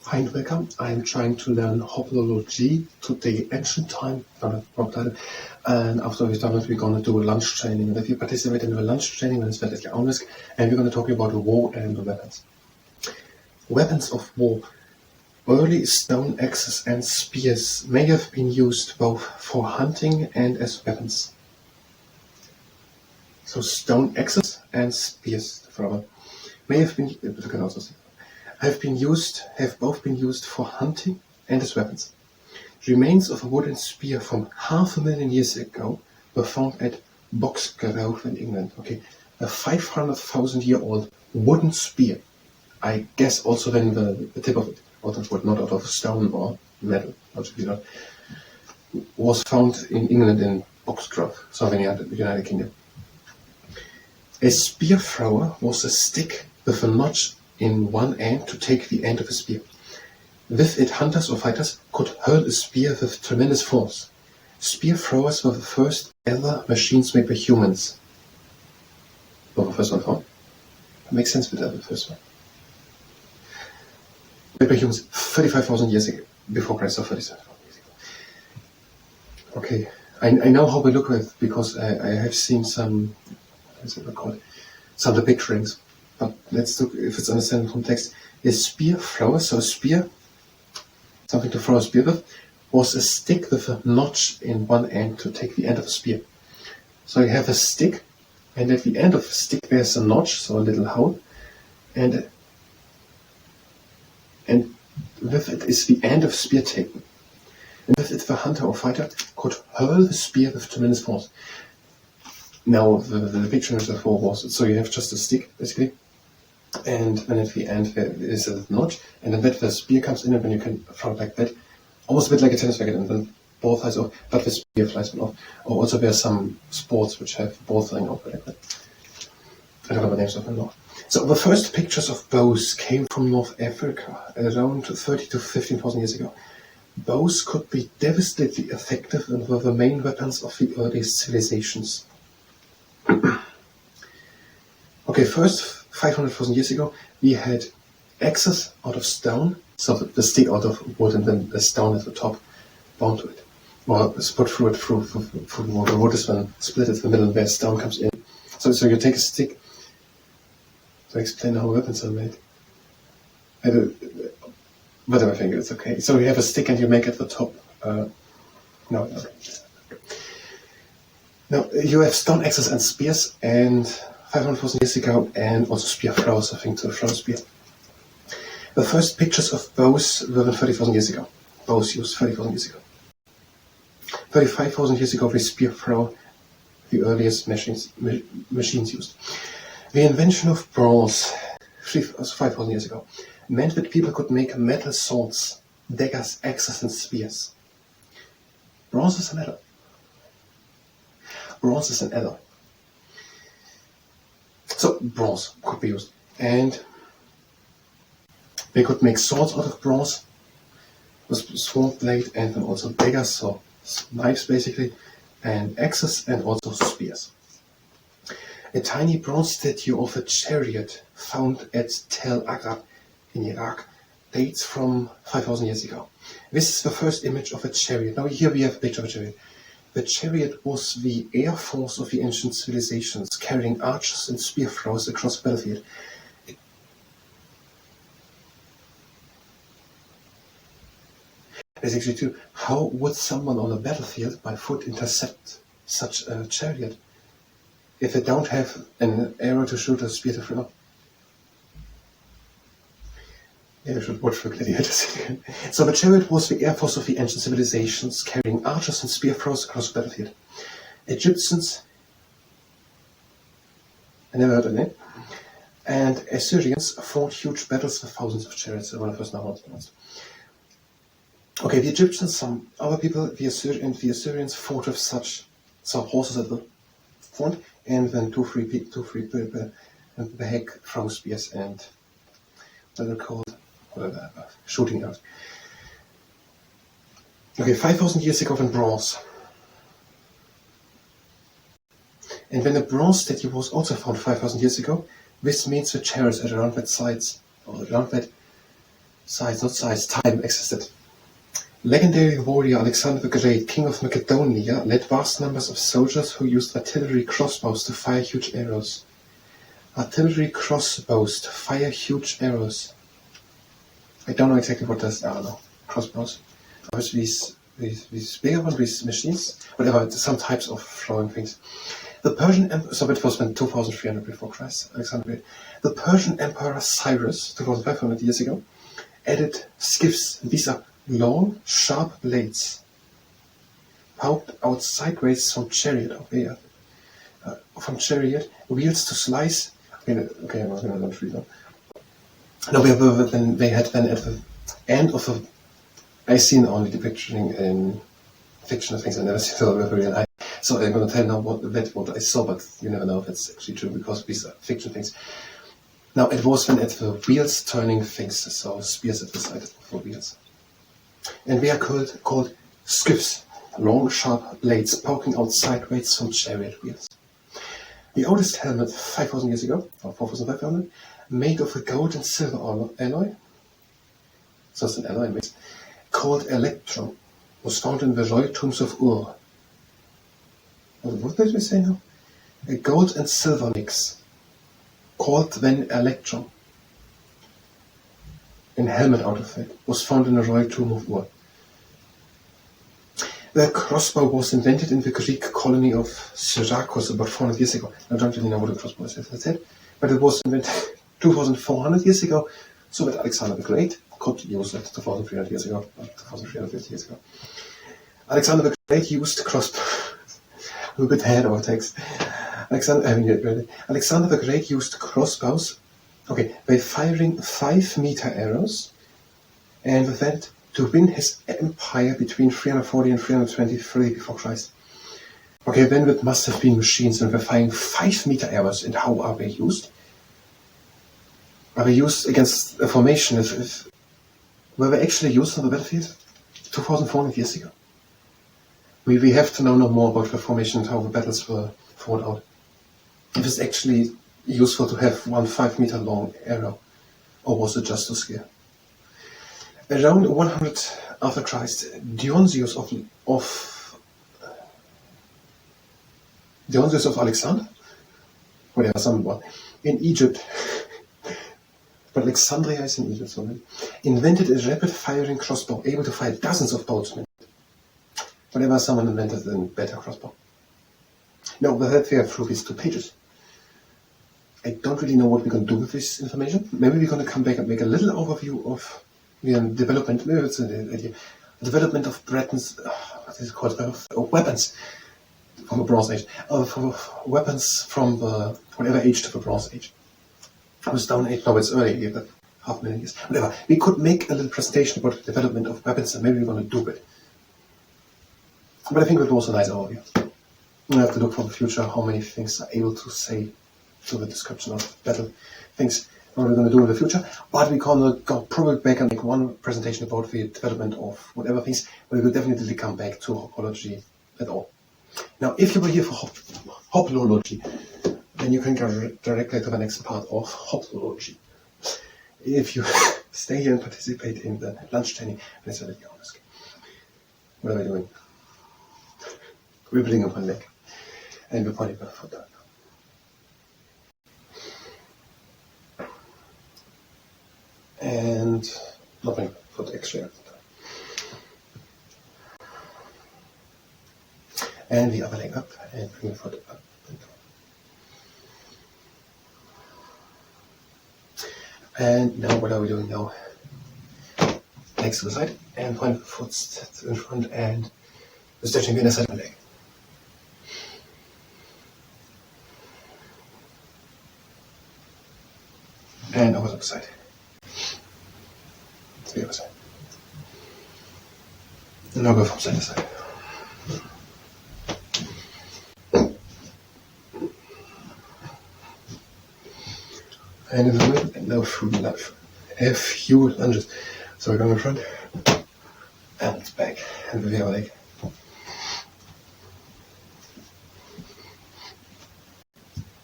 Hi and welcome. I'm trying to learn Hoplology to the ancient time, and after we've done it, we're going to do a lunge training. And if you participate in a lunge training, then it's relatively honest, and we're going to talk about war and weapons. Weapons of war. Early stone axes and spears may have been used both for hunting and as weapons. So stone axes and spears, forever, may have been, have both been used for hunting and as weapons. Remains of a wooden spear from 500,000 years ago were found at Boxgrove in England. Okay, a 500,000-year-old wooden spear. I guess also then the tip of it, out of wood, not out of stone or metal, was found in England in Boxgrove, southern United Kingdom. A spear thrower was a stick with a notch in one end to take the end of a spear. With it, hunters or fighters could hurl a spear with tremendous force. Spear throwers were the first ever machines made by humans. Well, the first one found. That makes sense with the first one. Made by humans 35,000 years ago, before Christ, or 37,000 years ago. Okay, I know how we look at it because I have seen some, some of the picturings. But let's look if it's understandable from text. A spear thrower, so a spear, something to throw a spear with, was a stick with a notch in one end to take the end of a spear. So you have a stick, and at the end of the stick there's a notch, so a little hole, and with it is the end of the spear taken. And with it the hunter or fighter could hurl the spear with tremendous force. Now the picture before was, so you have just a stick, basically, and then at the end there is a notch, and then the spear comes in, and then you can throw it like that, almost a bit like a tennis racket, and then both sides off, but the spear flies off. Or also there are some sports which have both lying open like that. I don't know the names of them now. So the first pictures of bows came from North Africa around 30 to 15,000 years ago. Bows could be devastatingly effective and were the main weapons of the earliest civilizations. Okay, first 500,000 years ago, we had axes out of stone, so the stick out of wood and then the stone at the top bound to it. Or put through it through the wood is then split in the middle where stone comes in. So you take a stick to explain how weapons are made. Whatever, I think it's okay. So you have a stick and you make at the top. No. Now, you have stone axes and spears, and 500,000 years ago, and also spear throwers, I think, to throw a spear. The first pictures of bows were 30,000 years ago. Bows used 30,000 years ago. 35,000 years ago, the spear thrower, the earliest machines used. The invention of bronze, 5,000 years ago, meant that people could make metal swords, daggers, axes, and spears. Bronze is a metal. Bronze is an alloy. So bronze could be used, and they could make swords out of bronze with sword blade, and then also daggers, so knives basically, and axes, and also spears. A tiny bronze statue of a chariot found at Tel Aviv in Iraq dates from 5,000 years ago. This is the first image of a chariot. Now here we have a picture of a chariot. The chariot was the air force of the ancient civilizations, carrying archers and spear throwers across the battlefield. It's actually true. How would someone on a battlefield by foot intercept such a chariot if they don't have an arrow to shoot or a spear to throw? Yeah, you should watch for gladiators. So the chariot was the air force of the ancient civilizations, carrying archers and spear throwers across the battlefield. Egyptians, I never heard the name, and Assyrians fought huge battles with thousands of chariots when I first know how it. Okay, the Egyptians, some other people, the Assyrians fought with such horses at the front, and then two, three people and the heck throw spears and what they're called. Shooting out. Okay, 5,000 years ago in bronze. And when the bronze statue was also found 5,000 years ago, this means the chariots at around that sides, or around that time existed. Legendary warrior Alexander the Great, king of Macedonia, led vast numbers of soldiers who used artillery crossbows to fire huge arrows. Artillery crossbows to fire huge arrows. I don't know exactly what those are now. Crossbows. Obviously these bigger ones, these machines, whatever, some types of throwing things. The Persian Emperor, so it was when 2300 before Christ, Alexander the Great. The Persian Emperor Cyrus, 2500 years ago, added skiffs. These are long, sharp blades, poked out sideways from chariot, wheels to slice. Okay, I'm not going to read that. No, they had then at the end of the. I've seen only the picturing in fictional things. I never seen the real eye. So I'm going to tell now what I saw, but you never know if it's actually true because these are fiction things. Now it was when at the wheels turning things, so spears at the side of the wheels. And they are called skiffs, long sharp blades poking out sideways from chariot wheels. The oldest helmet 5,000 years ago, or 4,500, made of a gold and silver alloy, so it's an alloy mix, called electrum, was found in the royal tombs of Ur. What did we say now? A gold and silver mix, called then electrum, a helmet out of it, was found in the royal tomb of Ur. The crossbow was invented in the Greek colony of Syracuse about 400 years ago. I don't really know what a crossbow is, as I said, but it was invented 2,400 years ago, so that Alexander the Great could use it 2,300 years ago, or 2,350 years ago. Alexander the Great used crossbow. I'm a bit ahead of our text. Alexander the Great used crossbows, by firing 5-meter arrows, and with that to win his empire between 340 and 323 before Christ. Then it must have been machines and were firing 5-meter arrows. And how are they used? Are they used against a formation? Were they actually used on the battlefield 2,400 years ago? We have to know more about the formation and how the battles were fought out. If it's actually useful to have one 5-meter long arrow, or was it just to scare? Around 100 after Christ, Dionysius of Alexander, whatever, someone in Egypt, but Alexandria is in Egypt, invented a rapid-firing crossbow able to fire dozens of bolts. Whatever, someone invented a better crossbow. No, but that we are through these 2 pages. I don't really know what we're going to do with this information. Maybe we're going to come back and make a little overview of the development. Maybe it's an idea. Development of Britain's weapons from the Bronze Age. Weapons from the whatever age to the Bronze Age. It was Stone Age. No, it's early, but 500,000 years. Whatever. We could make a little presentation about the development of weapons, and maybe we're going to do it. But I think it was a nice overview. We have to look for the future, how many things are able to say to the description of battle things, what we're going to do in the future. But we're going to go probably back and make one presentation about the development of whatever things, but we will definitely come back to Hoplology at all. Now, if you were here for Hoplology, then you can go directly to the next part of Hoplology. If you stay here and participate in the Lungetraining, then it's already honest. What are we doing? Wibbling up my leg and we're pointing my foot down. And not my foot actually up. And the other leg up and bring the foot up and down. And now what are we doing now? Legs to the side and point the foot in front and stretching the inner side of the leg. And over to the side. To the other side. And now go from side to side. And in the middle, and now through the lunge. A few lunges. So we're going in front, and back, and with the other leg.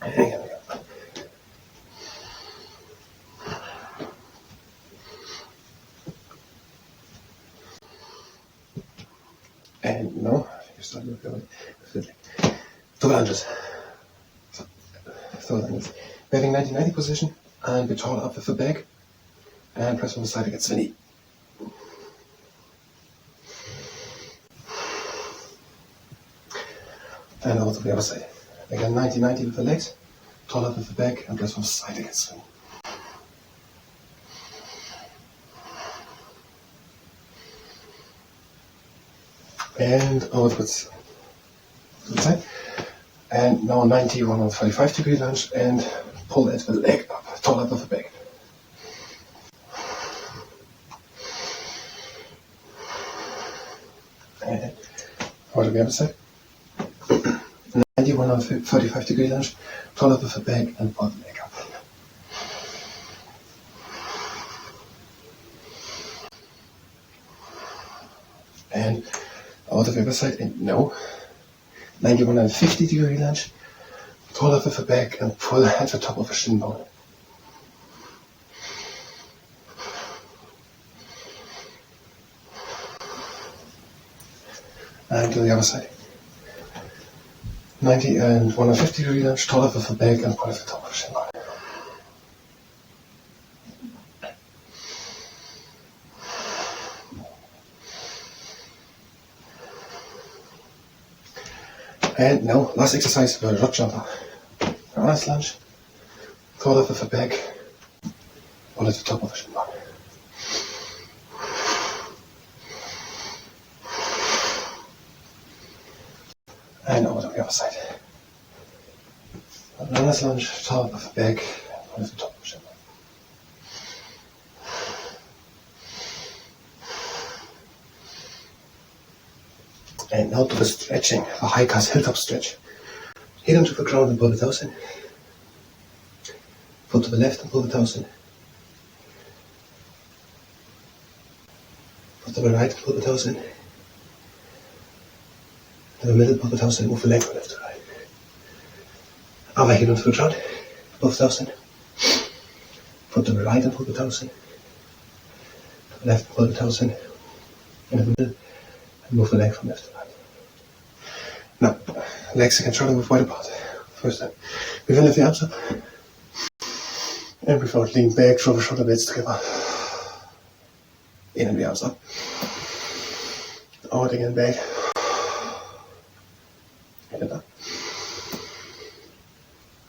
And here we go. And now, you start with the double lunges. So then it's having 90-90 position, and we tall up with the back, and press on the side against the knee. And also the other side. Again, 90-90 with the legs, tall up with the back, and press on the side against the knee. And over to the side. And now 90, 145 degree lunge, and pull that the leg up, tall up with the back. And over to the other side. 90, 145 degree lunge, tall up with the back, and pull the leg up. And out of the other side, and no. 90, 150 degree lunge, tall up with the back, and pull at the top of the shin bone. And to the other side. 90 and 150 degree lunge, tall up with the back, and pull at the top of the shin bone. And now, last exercise, the rod jumper. Last lunge, tall up with the back, pull at the top of the shin bone. And over to the other side. Last lunge, tall up with the back, pull at the top of the shin bone. And now to the stretching, the high cast hilltop stretch. Heel onto the ground and pull the toes in. Foot to the left and pull the toes in. Foot to the right and pull the toes in. In the middle, pull the toes in, move the leg from left to right. Other heel onto the ground, pull the toes in. Foot to the right and pull the toes in. To the left, pull the toes in. In the middle, and move the leg from left to right. Now, legs against shoulder width wide apart. First time. We will lift the arms up. And without lean back, draw the shoulder blades together. In and the arms up. Out again back. In and up.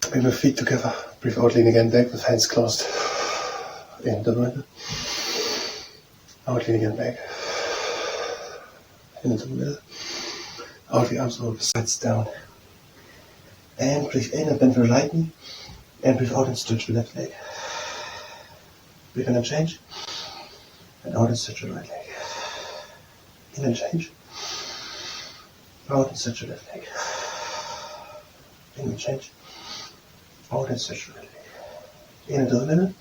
Bring the feet together. Breathe out, lean again back with hands closed. In the middle. Out, lean again back. Into the middle. Out the arms over the sides down. And breathe in and bend the right knee. And breathe out and stretch the left leg. Breathe in and change. And out and stretch the right leg. In and change. Out and stretch the left leg. In and change. Out and stretch the right leg. In into the middle.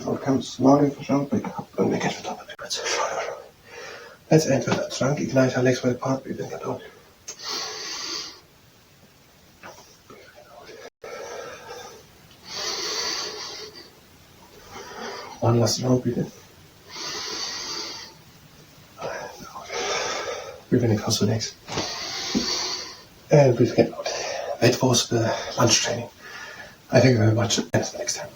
Out comes slowly for shoulder, back up and back at the top and backwards. Let's enter that trunk, ignite our legs wide apart, breathe in and out. One last round, breathe in. And out. Breathe in across the legs. And breathe again out. That was the lunge training. I thank you very much, and see you next time.